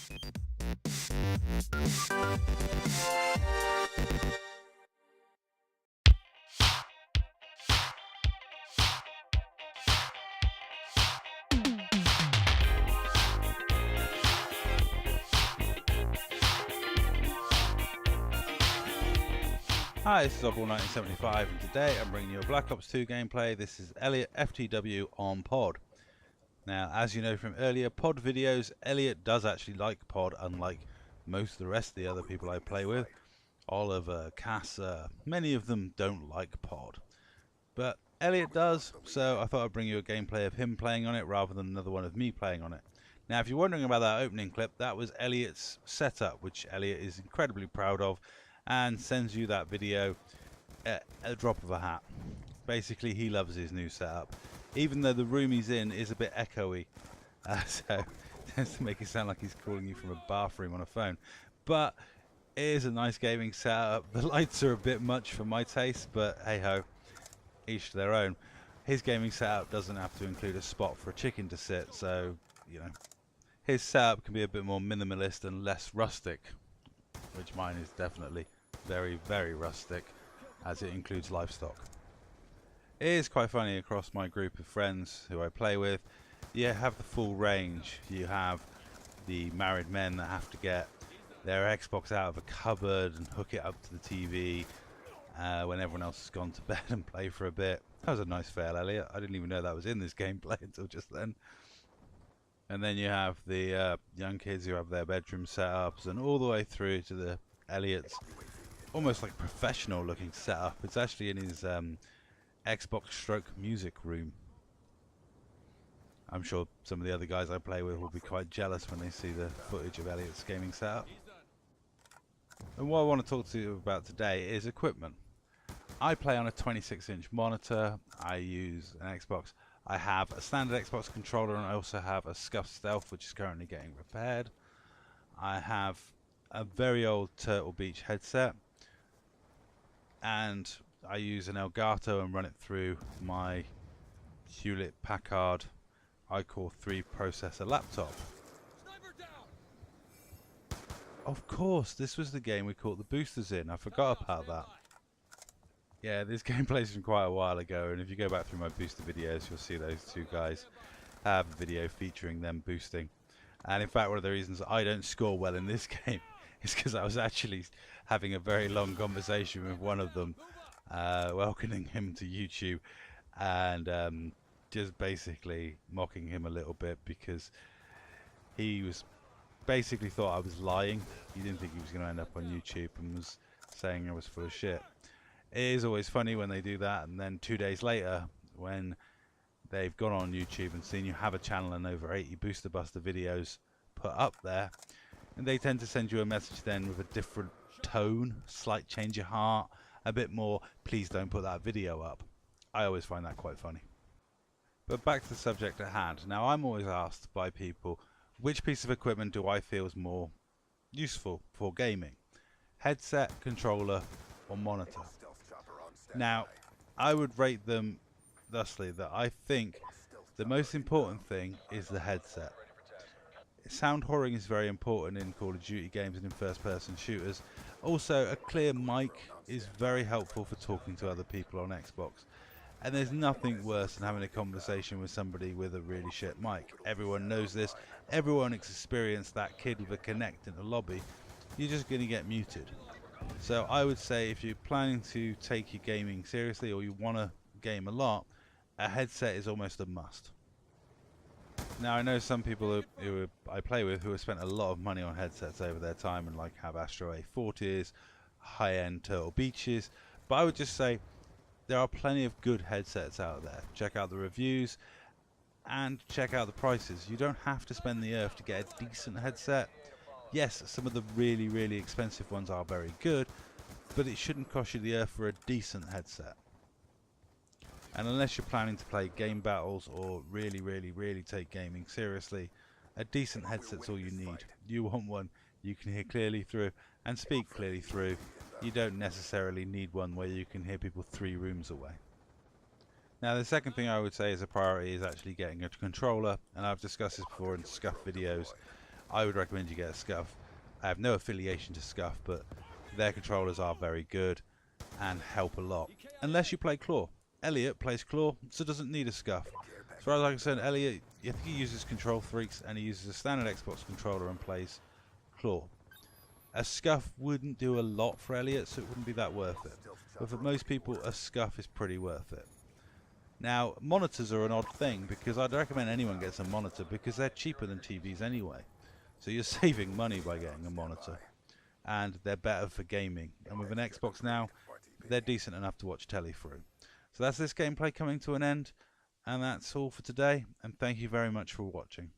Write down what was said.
Hi, this is Oddball1975 and today I'm bringing you a Black Ops 2 gameplay. This is EliotFTW on pod. Now, as you know from earlier pod videos, Eliot does actually like pod, unlike most of the rest of the other people I play with. Oliver, Casa, many of them don't like pod. But Eliot does, so I thought I'd bring you a gameplay of him playing on it rather than another one of me playing on it. Now, if you're wondering about that opening clip, that was Eliot's setup, which Eliot is incredibly proud of, and sends you that video at a drop of a hat. Basically, he loves his new setup, even though the room he's in is a bit echoey, so it tends to make it sound like he's calling you from a bathroom on a phone. But it is a nice gaming setup. The lights are a bit much for my taste, but hey ho, each to their own. His gaming setup doesn't have to include a spot for a chicken to sit, so you know, his setup can be a bit more minimalist and less rustic, which mine is definitely very, very rustic, as it includes livestock. It is quite funny across my group of friends who I play with. You have the full range. You have the married men that have to get their Xbox out of a cupboard and hook it up to the TV when everyone else has gone to bed and play for a bit. That was a nice fail, Eliot. I didn't even know that was in this gameplay until just then. And then you have the young kids who have their bedroom setups, and all the way through to the Eliot's almost like professional looking setup. It's actually in his Xbox stroke music room. I'm sure some of the other guys I play with will be quite jealous when they see the footage of Eliot's gaming setup. And what I want to talk to you about today is equipment. I play on a 26-inch monitor. I use an Xbox. I have a standard Xbox controller, and I also have a Scuff Stealth, which is currently getting repaired. I have a very old Turtle Beach headset, and I use an Elgato and run it through my Hewlett-Packard iCore 3 processor laptop. Of course, this was the game we caught the boosters in. I forgot about that. Yeah, this gameplay's from quite a while ago, and if you go back through my booster videos, you'll see those two guys have a video featuring them boosting. And in fact, one of the reasons I don't score well in this game is because I was actually having a very long conversation with one of them, welcoming him to YouTube, and just basically mocking him a little bit because he was basically thought I was lying. He didn't think he was going to end up on YouTube and was saying I was full of shit. It is always funny when they do that, and then 2 days later, when they've gone on YouTube and seen you have a channel and over 80 Booster Buster videos put up there, and they tend to send you a message then with a different tone, slight change of heart, a bit more, please don't put that video up. I always find that quite funny. But back to the subject at hand. Now, I'm always asked by people, which piece of equipment do I feel is more useful for gaming? Headset, controller, or monitor? Now, I would rate them thusly, that I think the most important thing is the headset. Sound whoring is very important in Call of Duty games and in first-person shooters. Also, a clear mic is very helpful for talking to other people on Xbox. And there's nothing worse than having a conversation with somebody with a really shit mic. Everyone knows this. Everyone has experienced that kid with a Kinect in a lobby. You're just going to get muted. So I would say if you're planning to take your gaming seriously, or you want to game a lot, a headset is almost a must. Now, I know some people who I play with who have spent a lot of money on headsets over their time and like have Astro A40s, high-end Turtle Beaches, but I would just say there are plenty of good headsets out there. Check out the reviews and check out the prices. You don't have to spend the earth to get a decent headset. Yes, some of the really, really expensive ones are very good, but it shouldn't cost you the earth for a decent headset. And unless you're planning to play game battles or really, really, really take gaming seriously, a decent headset's all you need. You want one you can hear clearly through and speak clearly through. You don't necessarily need one where you can hear people 3 rooms away. Now, the second thing I would say is a priority is actually getting a controller, and I've discussed this before in Scuff videos. I would recommend you get a Scuff. I have no affiliation to Scuff, but their controllers are very good and help a lot. Unless you play Claw. Eliot plays Claw, so doesn't need a Scuff. As far as I'm concerned, Eliot, I think he uses Control Freaks and he uses a standard Xbox controller and plays Claw. A Scuff wouldn't do a lot for Eliot, so it wouldn't be that worth it. But for most people, a Scuff is pretty worth it. Now, monitors are an odd thing, because I'd recommend anyone gets a monitor, because they're cheaper than TVs anyway. So you're saving money by getting a monitor. And they're better for gaming. And with an Xbox now, they're decent enough to watch telly through. So that's this gameplay coming to an end. And that's all for today. And thank you very much for watching.